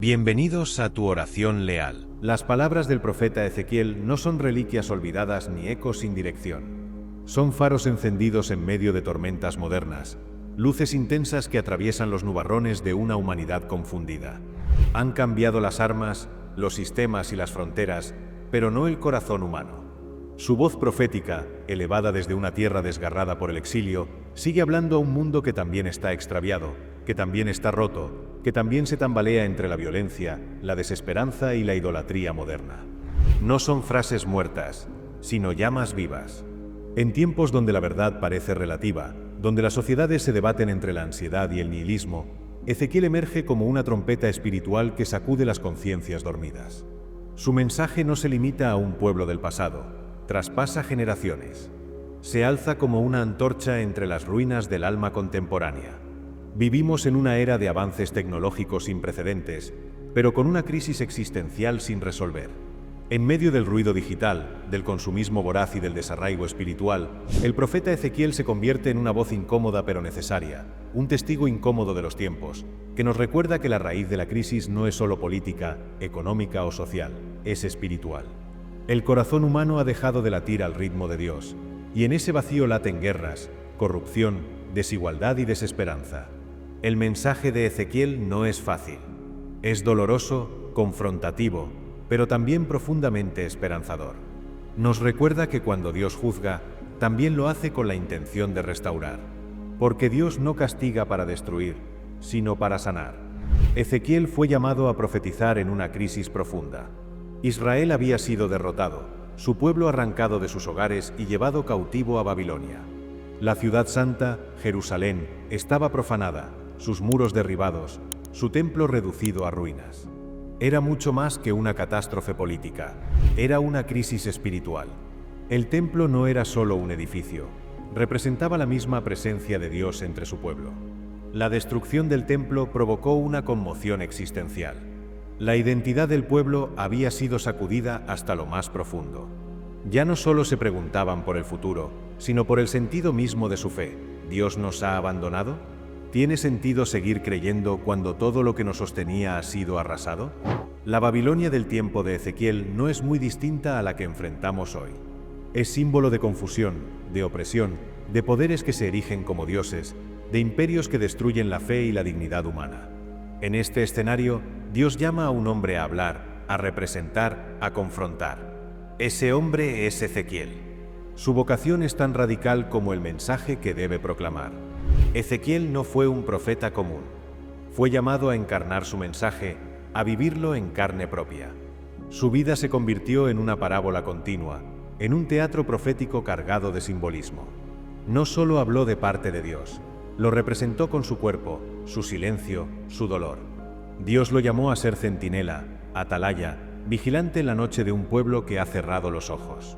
Bienvenidos a tu oración leal. Las palabras del profeta Ezequiel no son reliquias olvidadas ni ecos sin dirección. Son faros encendidos en medio de tormentas modernas, luces intensas que atraviesan los nubarrones de una humanidad confundida. Han cambiado las armas, los sistemas y las fronteras, pero no el corazón humano. Su voz profética, elevada desde una tierra desgarrada por el exilio, sigue hablando a un mundo que también está extraviado, que también está roto, que también se tambalea entre la violencia, la desesperanza y la idolatría moderna. No son frases muertas, sino llamas vivas. En tiempos donde la verdad parece relativa, donde las sociedades se debaten entre la ansiedad y el nihilismo, Ezequiel emerge como una trompeta espiritual que sacude las conciencias dormidas. Su mensaje no se limita a un pueblo del pasado, traspasa generaciones. Se alza como una antorcha entre las ruinas del alma contemporánea. Vivimos en una era de avances tecnológicos sin precedentes, pero con una crisis existencial sin resolver. En medio del ruido digital, del consumismo voraz y del desarraigo espiritual, el profeta Ezequiel se convierte en una voz incómoda pero necesaria, un testigo incómodo de los tiempos, que nos recuerda que la raíz de la crisis no es solo política, económica o social, es espiritual. El corazón humano ha dejado de latir al ritmo de Dios, y en ese vacío laten guerras, corrupción, desigualdad y desesperanza. El mensaje de Ezequiel no es fácil. Es doloroso, confrontativo, pero también profundamente esperanzador. Nos recuerda que cuando Dios juzga, también lo hace con la intención de restaurar. Porque Dios no castiga para destruir, sino para sanar. Ezequiel fue llamado a profetizar en una crisis profunda. Israel había sido derrotado, su pueblo arrancado de sus hogares y llevado cautivo a Babilonia. La ciudad santa, Jerusalén, estaba profanada, sus muros derribados, su templo reducido a ruinas. Era mucho más que una catástrofe política, era una crisis espiritual. El templo no era solo un edificio, representaba la misma presencia de Dios entre su pueblo. La destrucción del templo provocó una conmoción existencial. La identidad del pueblo había sido sacudida hasta lo más profundo. Ya no solo se preguntaban por el futuro, sino por el sentido mismo de su fe. ¿Dios nos ha abandonado? ¿Tiene sentido seguir creyendo cuando todo lo que nos sostenía ha sido arrasado? La Babilonia del tiempo de Ezequiel no es muy distinta a la que enfrentamos hoy. Es símbolo de confusión, de opresión, de poderes que se erigen como dioses, de imperios que destruyen la fe y la dignidad humana. En este escenario, Dios llama a un hombre a hablar, a representar, a confrontar. Ese hombre es Ezequiel. Su vocación es tan radical como el mensaje que debe proclamar. Ezequiel no fue un profeta común. Fue llamado a encarnar su mensaje, a vivirlo en carne propia. Su vida se convirtió en una parábola continua, en un teatro profético cargado de simbolismo. No solo habló de parte de Dios, lo representó con su cuerpo, su silencio, su dolor. Dios lo llamó a ser centinela, atalaya, vigilante en la noche de un pueblo que ha cerrado los ojos.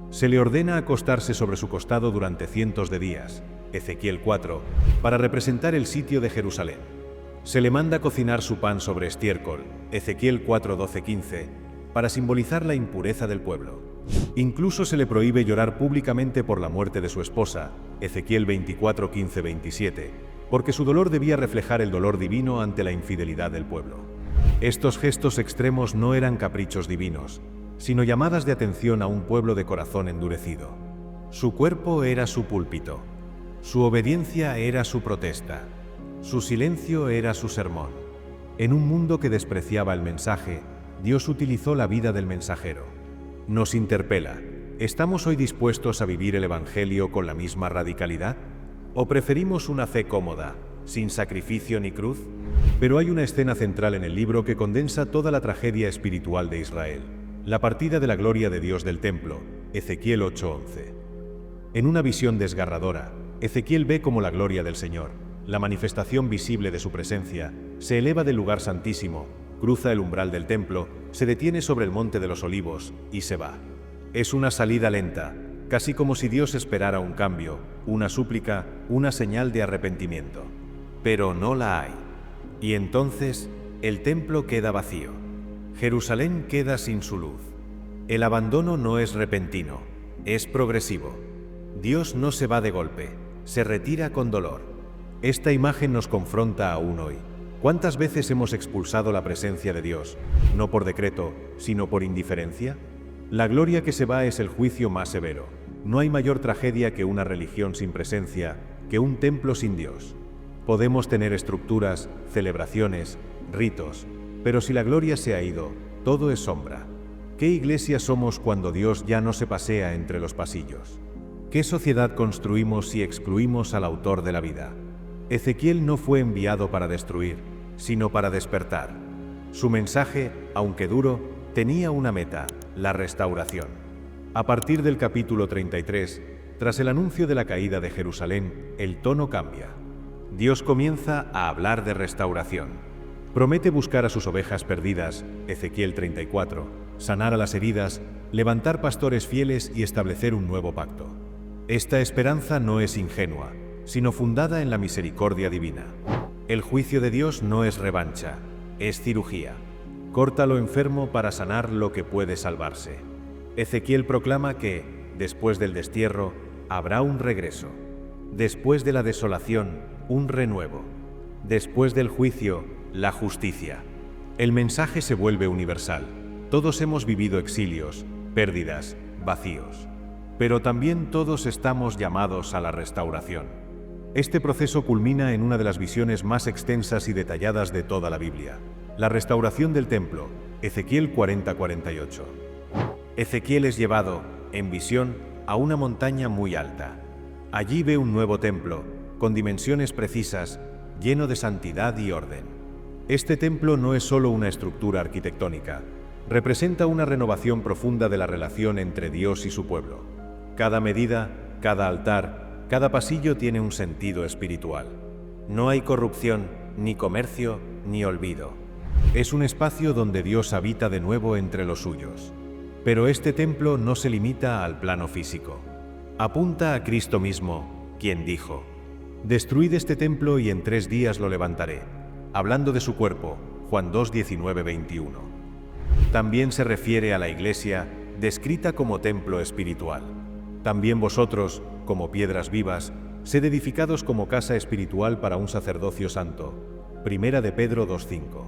Se le ordena acostarse sobre su costado durante cientos de días, Ezequiel 4, para representar el sitio de Jerusalén. Se le manda cocinar su pan sobre estiércol, Ezequiel 4, 12, 15, para simbolizar la impureza del pueblo. Incluso se le prohíbe llorar públicamente por la muerte de su esposa, Ezequiel 24, 15, 27, porque su dolor debía reflejar el dolor divino ante la infidelidad del pueblo. Estos gestos extremos no eran caprichos divinos, sino llamadas de atención a un pueblo de corazón endurecido. Su cuerpo era su púlpito. Su obediencia era su protesta. Su silencio era su sermón. En un mundo que despreciaba el mensaje, Dios utilizó la vida del mensajero. Nos interpela. ¿Estamos hoy dispuestos a vivir el Evangelio con la misma radicalidad? ¿O preferimos una fe cómoda, sin sacrificio ni cruz? Pero hay una escena central en el libro que condensa toda la tragedia espiritual de Israel. La partida de la gloria de Dios del templo, Ezequiel 8:11. En una visión desgarradora, Ezequiel ve cómo la gloria del Señor, la manifestación visible de su presencia, se eleva del lugar santísimo, cruza el umbral del templo, se detiene sobre el monte de los olivos y se va. Es una salida lenta, casi como si Dios esperara un cambio, una súplica, una señal de arrepentimiento. Pero no la hay. Y entonces, el templo queda vacío. Jerusalén queda sin su luz. El abandono no es repentino, es progresivo. Dios no se va de golpe, se retira con dolor. Esta imagen nos confronta aún hoy. ¿Cuántas veces hemos expulsado la presencia de Dios, no por decreto, sino por indiferencia? La gloria que se va es el juicio más severo. No hay mayor tragedia que una religión sin presencia, que un templo sin Dios. Podemos tener estructuras, celebraciones, ritos, pero si la gloria se ha ido, todo es sombra. ¿Qué iglesia somos cuando Dios ya no se pasea entre los pasillos? ¿Qué sociedad construimos si excluimos al autor de la vida? Ezequiel no fue enviado para destruir, sino para despertar. Su mensaje, aunque duro, tenía una meta: la restauración. A partir del capítulo 33, tras el anuncio de la caída de Jerusalén, el tono cambia. Dios comienza a hablar de restauración. Promete buscar a sus ovejas perdidas, Ezequiel 34, sanar a las heridas, levantar pastores fieles y establecer un nuevo pacto. Esta esperanza no es ingenua, sino fundada en la misericordia divina. El juicio de Dios no es revancha, es cirugía. Corta lo enfermo para sanar lo que puede salvarse. Ezequiel proclama que, después del destierro, habrá un regreso. Después de la desolación, un renuevo. Después del juicio, la justicia. El mensaje se vuelve universal. Todos hemos vivido exilios, pérdidas, vacíos. Pero también todos estamos llamados a la restauración. Este proceso culmina en una de las visiones más extensas y detalladas de toda la Biblia: la restauración del templo, Ezequiel 40-48. Ezequiel es llevado, en visión, a una montaña muy alta. Allí ve un nuevo templo, con dimensiones precisas, lleno de santidad y orden. Este templo no es solo una estructura arquitectónica, representa una renovación profunda de la relación entre Dios y su pueblo. Cada medida, cada altar, cada pasillo tiene un sentido espiritual. No hay corrupción, ni comercio, ni olvido. Es un espacio donde Dios habita de nuevo entre los suyos. Pero este templo no se limita al plano físico. Apunta a Cristo mismo, quien dijo: «Destruid este templo y en 3 días lo levantaré», hablando de su cuerpo, Juan 2, 19-21. También se refiere a la Iglesia, descrita como templo espiritual. También vosotros, como piedras vivas, sed edificados como casa espiritual para un sacerdocio santo. Primera de Pedro 2:5.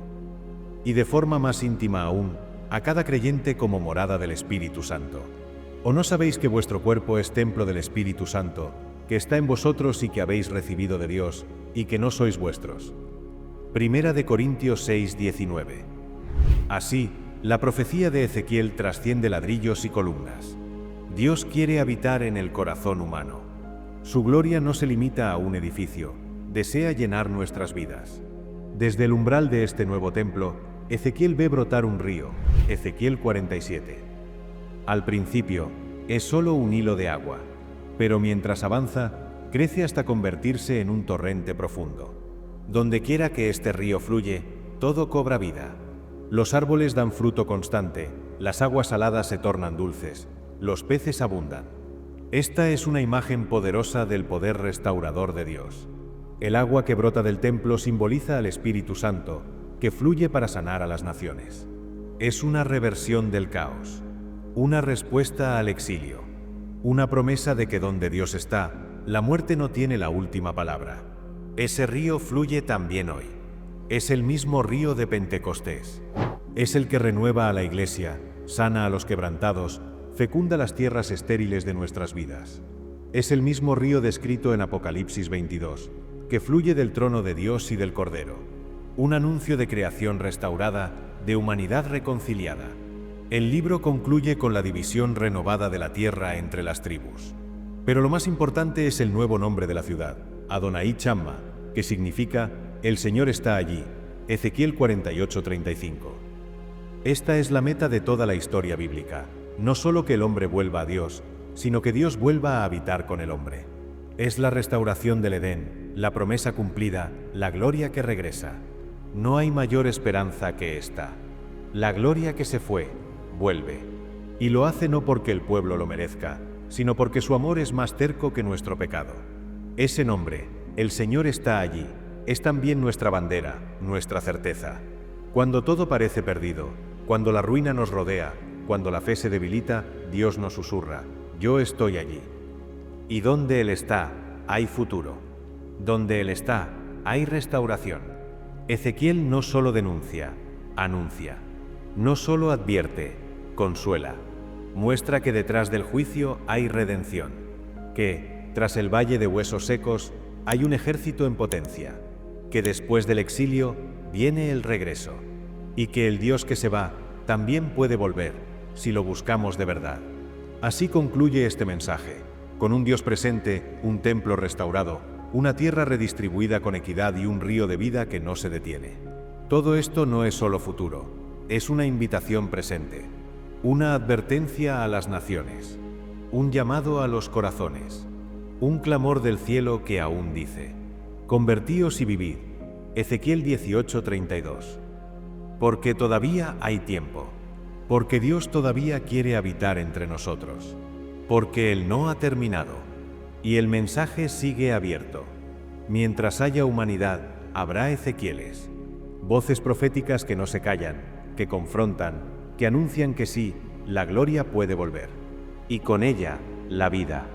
Y de forma más íntima aún, a cada creyente como morada del Espíritu Santo. ¿O no sabéis que vuestro cuerpo es templo del Espíritu Santo, que está en vosotros y que habéis recibido de Dios, y que no sois vuestros? Primera de Corintios 6:19. Así, la profecía de Ezequiel trasciende ladrillos y columnas. Dios quiere habitar en el corazón humano. Su gloria no se limita a un edificio, desea llenar nuestras vidas. Desde el umbral de este nuevo templo, Ezequiel ve brotar un río, Ezequiel 47. Al principio, es solo un hilo de agua, pero mientras avanza, crece hasta convertirse en un torrente profundo. Donde quiera que este río fluye, todo cobra vida. Los árboles dan fruto constante, las aguas saladas se tornan dulces, los peces abundan. Esta es una imagen poderosa del poder restaurador de Dios. El agua que brota del templo simboliza al Espíritu Santo, que fluye para sanar a las naciones. Es una reversión del caos, una respuesta al exilio, una promesa de que donde Dios está, la muerte no tiene la última palabra. Ese río fluye también hoy. Es el mismo río de Pentecostés. Es el que renueva a la Iglesia, sana a los quebrantados, fecunda las tierras estériles de nuestras vidas. Es el mismo río descrito en Apocalipsis 22, que fluye del trono de Dios y del Cordero. Un anuncio de creación restaurada, de humanidad reconciliada. El libro concluye con la división renovada de la tierra entre las tribus. Pero lo más importante es el nuevo nombre de la ciudad, Adonai Chamma, que significa «El Señor está allí», Ezequiel 48:35. Esta es la meta de toda la historia bíblica. No solo que el hombre vuelva a Dios, sino que Dios vuelva a habitar con el hombre. Es la restauración del Edén, la promesa cumplida, la gloria que regresa. No hay mayor esperanza que esta. La gloria que se fue, vuelve. Y lo hace no porque el pueblo lo merezca, sino porque su amor es más terco que nuestro pecado. Ese nombre, el Señor está allí, es también nuestra bandera, nuestra certeza. Cuando todo parece perdido, cuando la ruina nos rodea, cuando la fe se debilita, Dios nos susurra: «Yo estoy allí». Y donde Él está, hay futuro. Donde Él está, hay restauración. Ezequiel no solo denuncia, anuncia. No solo advierte, consuela. Muestra que detrás del juicio hay redención, que, tras el valle de huesos secos, hay un ejército en potencia, que después del exilio viene el regreso, y que el Dios que se va también puede volver, si lo buscamos de verdad. Así concluye este mensaje, con un Dios presente, un templo restaurado, una tierra redistribuida con equidad y un río de vida que no se detiene. Todo esto no es solo futuro, es una invitación presente, una advertencia a las naciones, un llamado a los corazones, un clamor del cielo que aún dice: convertíos y vivid. Ezequiel 18:32. Porque todavía hay tiempo, porque Dios todavía quiere habitar entre nosotros, porque Él no ha terminado, y el mensaje sigue abierto. Mientras haya humanidad, habrá Ezekieles, voces proféticas que no se callan, que confrontan, que anuncian que sí, la gloria puede volver, y con ella, la vida.